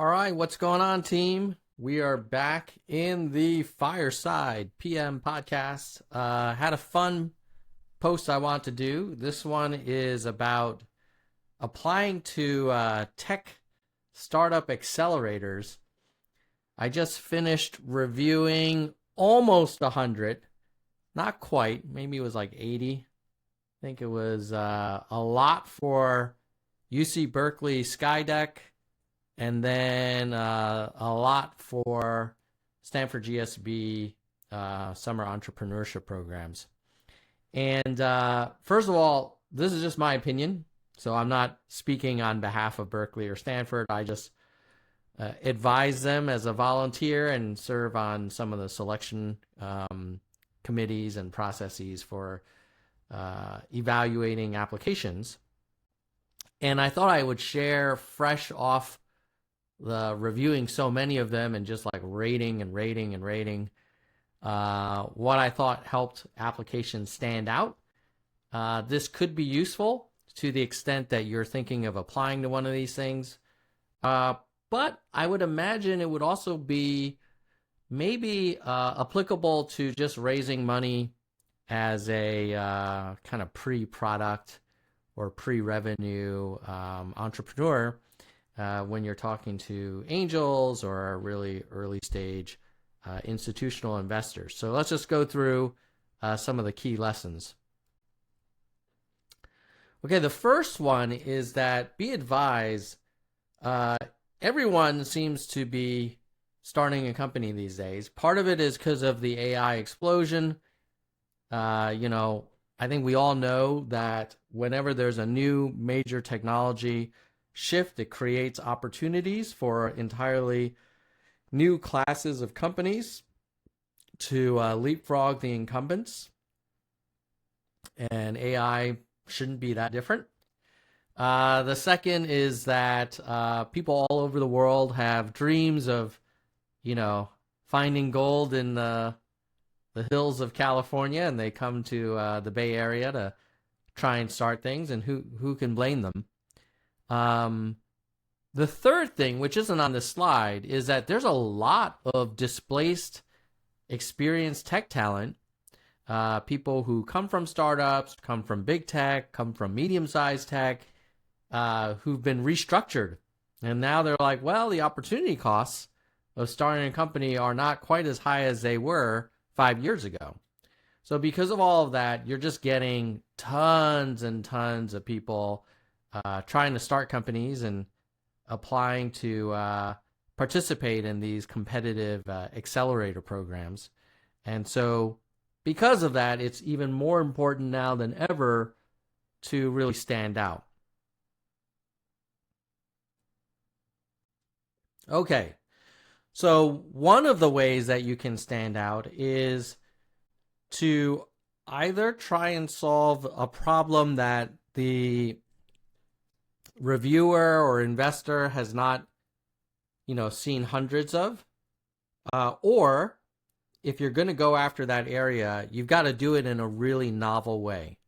All right, what's going on, team? We are back in the Fireside PM podcast. Had a fun post I want to do. This one is about applying to tech startup accelerators. I just finished reviewing almost 100, not quite, maybe it was like 80. I think it was a lot for UC Berkeley Skydeck, and then a lot for Stanford GSB summer entrepreneurship programs. And first of all, this is just my opinion, so I'm not speaking on behalf of Berkeley or Stanford. I just advise them as a volunteer and serve on some of the selection committees and processes for evaluating applications. And I thought I would share fresh off the reviewing so many of them and just like rating what I thought helped applications stand out. This could be useful to the extent that you're thinking of applying to one of these things. But I would imagine it would also be maybe applicable to just raising money as a kind of pre-product or pre-revenue entrepreneur when you're talking to angels or really early stage institutional investors. So let's just go through some of the key lessons. Okay, the first one is that be advised, everyone seems to be starting a company these days. Part of it is because of the AI explosion. I think we all know that whenever there's a new major technology shift, it creates opportunities for entirely new classes of companies to leapfrog the incumbents. And AI shouldn't be that different. The second is that people all over the world have dreams of, finding gold in the hills of California, and they come to the Bay Area to try and start things, and who can blame them? The third thing, which isn't on this slide, is that there's a lot of displaced, experienced tech talent, people who come from startups, come from big tech, come from medium-sized tech, who've been restructured. And now they're like, well, the opportunity costs of starting a company are not quite as high as they were 5 years ago. So because of all of that, you're just getting tons and tons of people trying to start companies and applying to participate in these competitive accelerator programs. And so because of that, it's even more important now than ever to really stand out. Okay, so one of the ways that you can stand out is to either try and solve a problem that the reviewer or investor has not, seen hundreds of, or if you're going to go after that area, you've got to do it in a really novel way.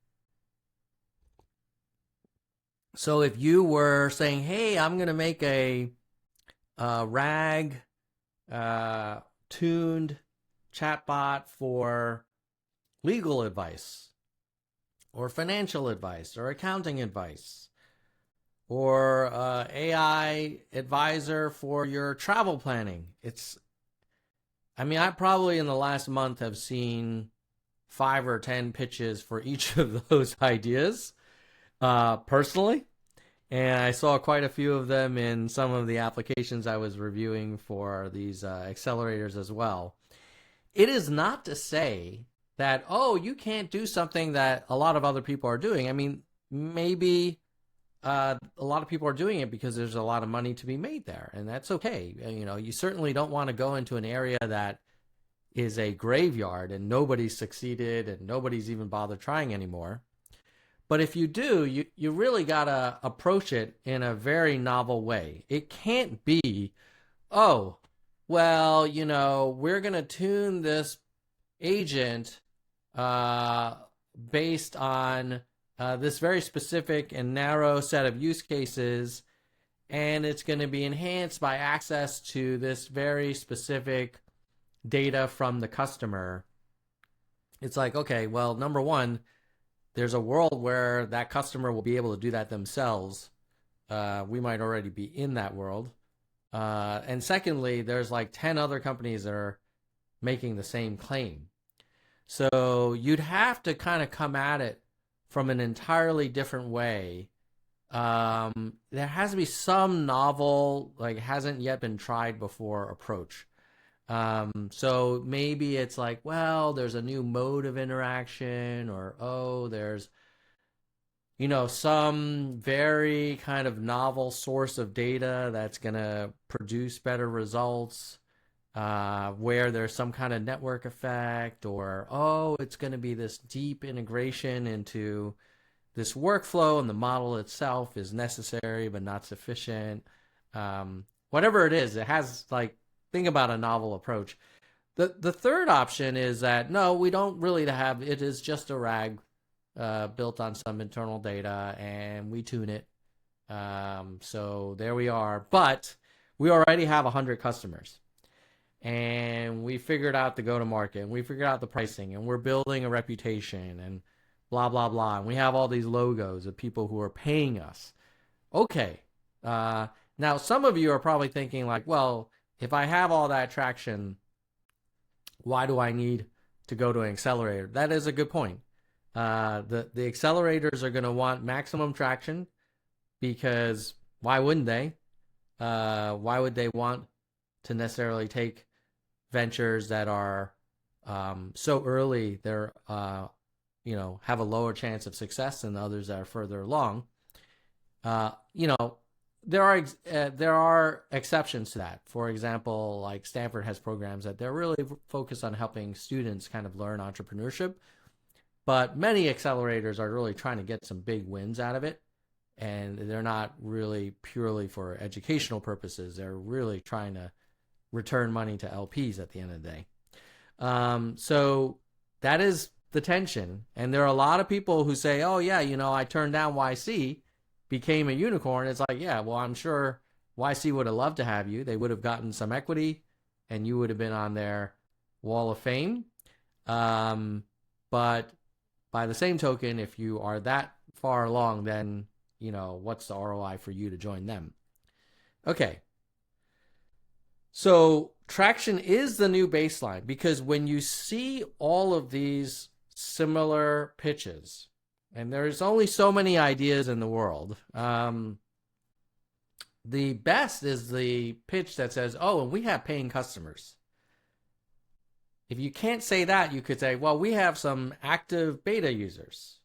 So if you were saying, hey, I'm going to make a RAG tuned chatbot for legal advice or financial advice or accounting advice, or AI advisor for your travel planning. I probably in the last month have seen 5 or 10 pitches for each of those ideas personally. And I saw quite a few of them in some of the applications I was reviewing for these accelerators as well. It is not to say that, you can't do something that a lot of other people are doing. Maybe a lot of people are doing it because there's a lot of money to be made there, and that's okay. You certainly don't want to go into an area that is a graveyard and nobody's succeeded and nobody's even bothered trying anymore. But if you do, you really got to approach it in a very novel way. It can't be, we're going to tune this agent based on this very specific and narrow set of use cases, and it's going to be enhanced by access to this very specific data from the customer. It's like, okay, well, number one, there's a world where that customer will be able to do that themselves. We might already be in that world. And secondly, there's like 10 other companies that are making the same claim. So you'd have to kind of come at it from an entirely different way. There has to be some novel, like hasn't yet been tried before approach. So maybe it's like, well, there's a new mode of interaction, or, oh, there's, some very kind of novel source of data that's going to produce better results, where there's some kind of network effect, or, oh, it's going to be this deep integration into this workflow and the model itself is necessary but not sufficient. Whatever it is, it has, like, think about a novel approach. The third option is that, no, we don't really have, it is just a RAG built on some internal data, and we tune it. So there we are. But we already have 100 customers. And we figured out the go-to-market, and we figured out the pricing, and we're building a reputation, and blah, blah, blah. And we have all these logos of people who are paying us. Okay. Now, some of you are probably thinking like, well, if I have all that traction, why do I need to go to an accelerator? That is a good point. The accelerators are going to want maximum traction, because why wouldn't they? Why would they want to necessarily take ventures that are so early, they're have a lower chance of success than others that are further along? There are exceptions to that. For example, like Stanford has programs that they're really focused on helping students kind of learn entrepreneurship. But many accelerators are really trying to get some big wins out of it. And they're not really purely for educational purposes. They're really trying to return money to LPs at the end of the day. So that is the tension. And there are a lot of people who say, oh, yeah, I turned down YC, became a unicorn. It's like, yeah, well, I'm sure YC would have loved to have you. They would have gotten some equity, and you would have been on their wall of fame. But by the same token, if you are that far along, then, what's the ROI for you to join them? Okay. So traction is the new baseline, because when you see all of these similar pitches, and there's only so many ideas in the world, the best is the pitch that says, oh, and we have paying customers. If you can't say that, you could say, well, we have some active beta users,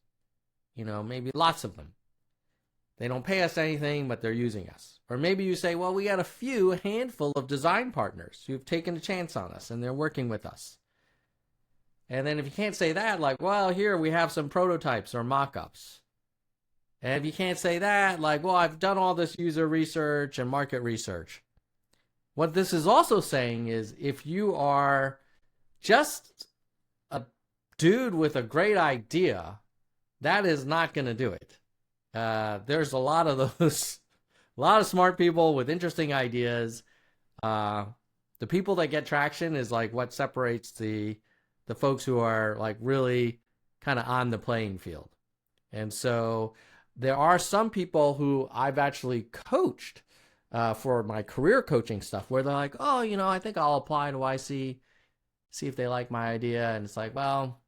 maybe lots of them. They don't pay us anything, but they're using us. Or maybe you say, well, we got a handful of design partners who've taken a chance on us, and they're working with us. And then if you can't say that, like, well, here we have some prototypes or mock-ups. And if you can't say that, like, well, I've done all this user research and market research. What this is also saying is, if you are just a dude with a great idea, that is not going to do it. There's a lot of those, a lot of smart people with interesting ideas. The people that get traction is like what separates the folks who are like really kind of on the playing field. And so there are some people who I've actually coached for my career coaching stuff, where they're like, oh, I think I'll apply to YC, see if they like my idea. And it's like, well,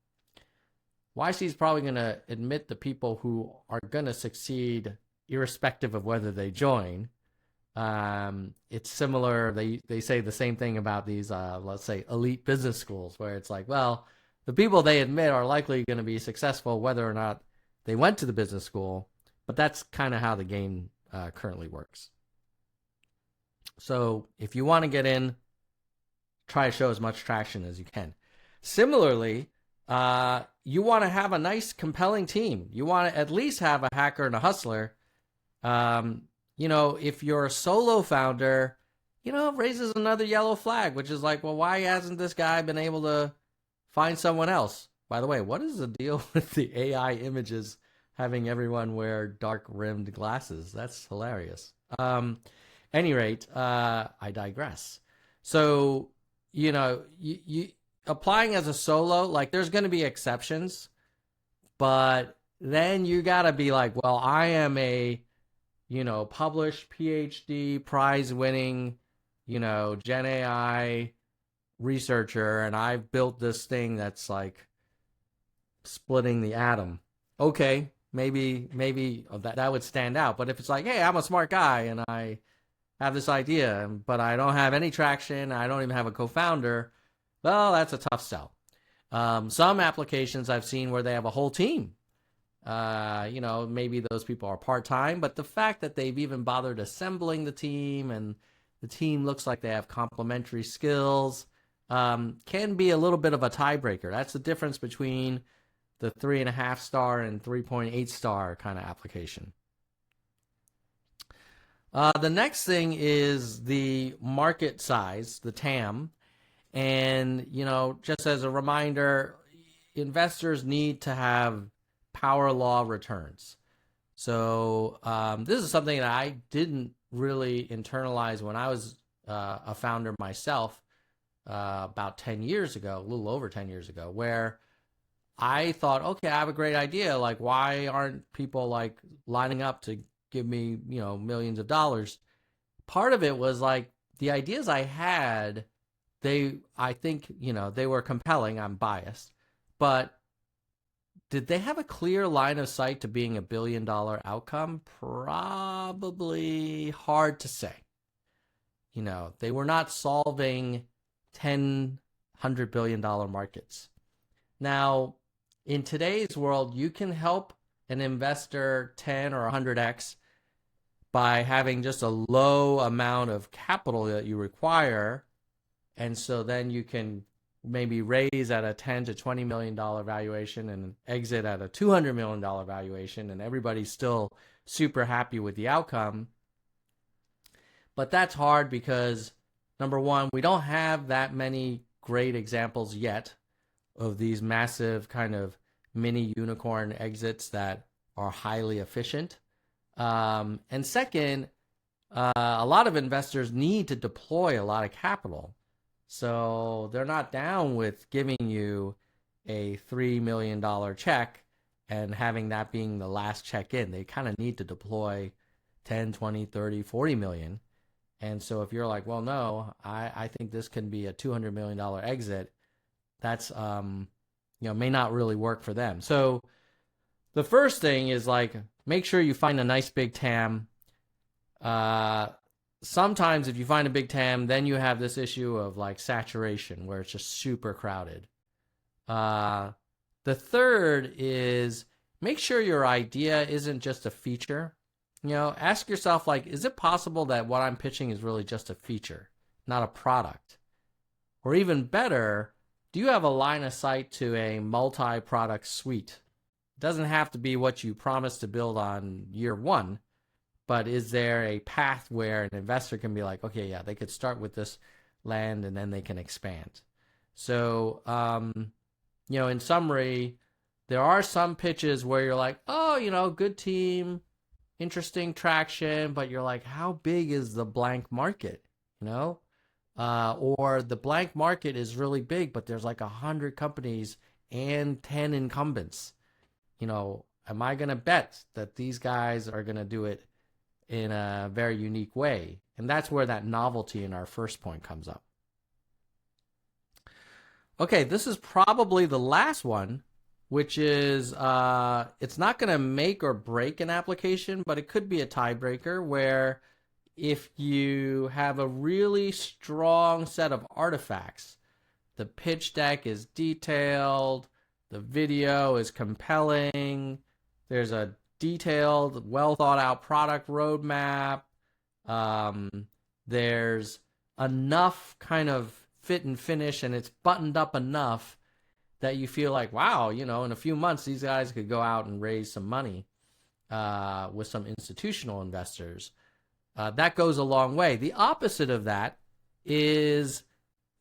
YC is probably going to admit the people who are going to succeed irrespective of whether they join. It's similar. They say the same thing about these, let's say, elite business schools, where it's like, well, the people they admit are likely going to be successful whether or not they went to the business school. But that's kind of how the game currently works. So if you want to get in, try to show as much traction as you can. Similarly, you want to have a nice, compelling team. You want to at least have a hacker and a hustler. If you're a solo founder, raises another yellow flag, which is like, well, why hasn't this guy been able to find someone else? By the way, what is the deal with the AI images having everyone wear dark rimmed glasses. That's hilarious. Any rate, I digress. So, you applying as a solo, like there's going to be exceptions, but then you got to be like, well, I am a, published PhD prize winning, Gen AI researcher, and I've built this thing that's like splitting the atom. Okay, maybe that would stand out. But if it's like, hey, I'm a smart guy and I have this idea, but I don't have any traction, I don't even have a co-founder, well, that's a tough sell. Some applications I've seen where they have a whole team. Maybe those people are part-time, but the fact that they've even bothered assembling the team and the team looks like they have complementary skills can be a little bit of a tiebreaker. That's the difference between the 3.5 star and 3.8 star kind of application. The next thing is the market size, the TAM. And, just as a reminder, investors need to have power law returns. So this is something that I didn't really internalize when I was a founder myself about 10 years ago, a little over 10 years ago, where I thought, okay, I have a great idea. Like, why aren't people like lining up to give me, millions of dollars? Part of it was like the ideas I had, I think, they were compelling. I'm biased, but did they have a clear line of sight to being $1 billion outcome? Probably hard to say. They were not solving 10, $100 billion markets. Now, in today's world, you can help an investor 10 or 100x by having just a low amount of capital that you require. And so then you can maybe raise at a $10 to $20 million valuation and exit at a $200 million valuation, and everybody's still super happy with the outcome. But that's hard because, number one, we don't have that many great examples yet of these massive kind of mini unicorn exits that are highly efficient. And second, a lot of investors need to deploy a lot of capital. So they're not down with giving you a $3 million check and having that being the last check in. They kind of need to deploy 10, 20, 30, 40 million. And so if you're like, well, no, I think this can be a $200 million exit, that's, may not really work for them. So the first thing is like, make sure you find a nice big TAM. Sometimes if you find a big TAM, then you have this issue of like saturation where it's just super crowded. The third is make sure your idea isn't just a feature. Ask yourself, like, is it possible that what I'm pitching is really just a feature, not a product? Or even better, do you have a line of sight to a multi-product suite? It doesn't have to be what you promised to build on year one, but is there a path where an investor can be like, okay, yeah, they could start with this land and then they can expand. So, in summary, there are some pitches where you're like, oh, good team, interesting traction, but you're like, how big is the blank market? Or the blank market is really big, but there's like 100 companies and 10 incumbents. Am I going to bet that these guys are going to do it in a very unique way? And that's where that novelty in our first point comes up. Okay, this is probably the last one, which is it's not going to make or break an application, but it could be a tiebreaker where if you have a really strong set of artifacts, the pitch deck is detailed, the video is compelling, there's a detailed, well thought out product roadmap, there's enough kind of fit and finish, and it's buttoned up enough that you feel like, wow, in a few months, these guys could go out and raise some money with some institutional investors. That goes a long way. The opposite of that is,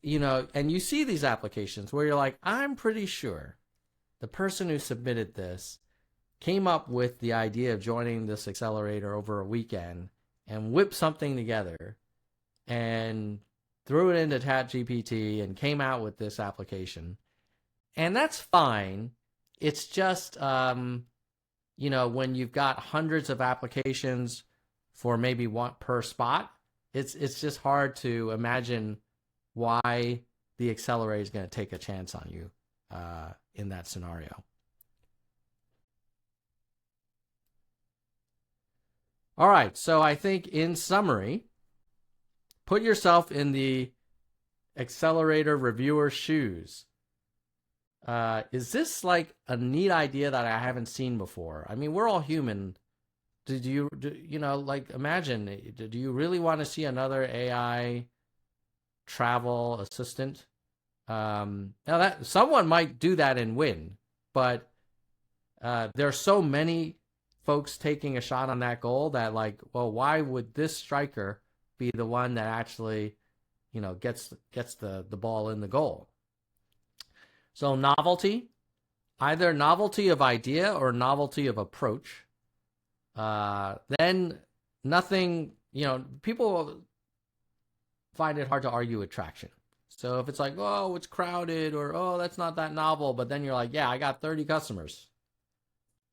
and you see these applications where you're like, I'm pretty sure the person who submitted this came up with the idea of joining this accelerator over a weekend and whipped something together and threw it into ChatGPT and came out with this application. And that's fine. It's just, when you've got hundreds of applications for maybe one per spot, it's just hard to imagine why the accelerator is going to take a chance on you in that scenario. All right, so I think in summary, put yourself in the accelerator reviewer's shoes. Is this like a neat idea that I haven't seen before? I mean, we're all human. Imagine, do you really want to see another AI travel assistant? Now that someone might do that and win, but there are so many folks taking a shot on that goal that why would this striker be the one that actually, gets the ball in the goal? So novelty, either novelty of idea or novelty of approach. Then nothing, people find it hard to argue attraction. So if it's like, oh, it's crowded, or, oh, that's not that novel, but then you're like, yeah, I got 30 customers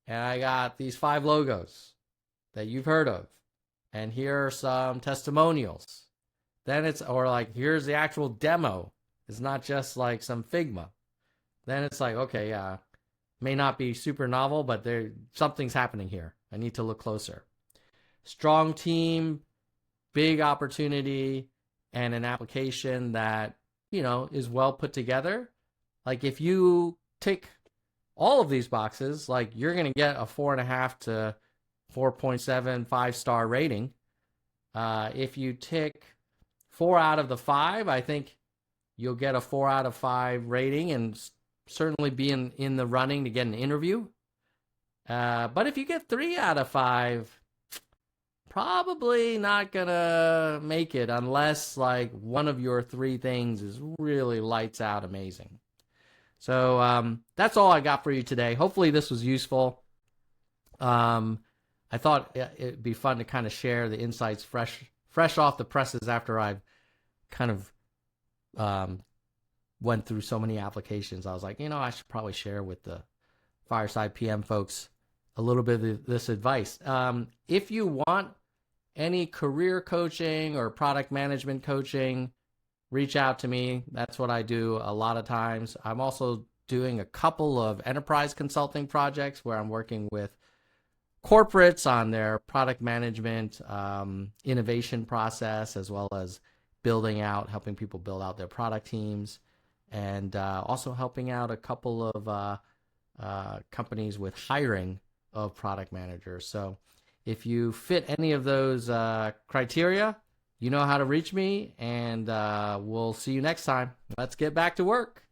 and I got these 5 logos that you've heard of, and here are some testimonials. Then it's, or like, here's the actual demo. It's not just like some Figma. Then it's like, okay, yeah, may not be super novel, but something's happening here. I need to look closer. Strong team, big opportunity, and an application that, is well put together. Like if you tick all of these boxes, like you're going to get a 4.5 to 4.7 5-star rating. If you tick 4 out of the 5, I think you'll get a 4 out of 5 rating and certainly be in the running to get an interview. But if you get 3 out of 5, probably not gonna make it unless like one of your 3 things is really lights out amazing. So that's all I got for you today. Hopefully this was useful. I thought it'd be fun to kind of share the insights fresh off the presses after I've kind of went through so many applications. I was like, I should probably share with the Fireside PM folks a little bit of this advice. If you want any career coaching or product management coaching, reach out to me. That's what I do a lot of times. I'm also doing a couple of enterprise consulting projects where I'm working with corporates on their product management innovation process, as well as helping people build out their product teams, and also helping out a couple of companies with hiring of product managers. So if you fit any of those criteria, you know how to reach me, and we'll see you next time. Let's get back to work.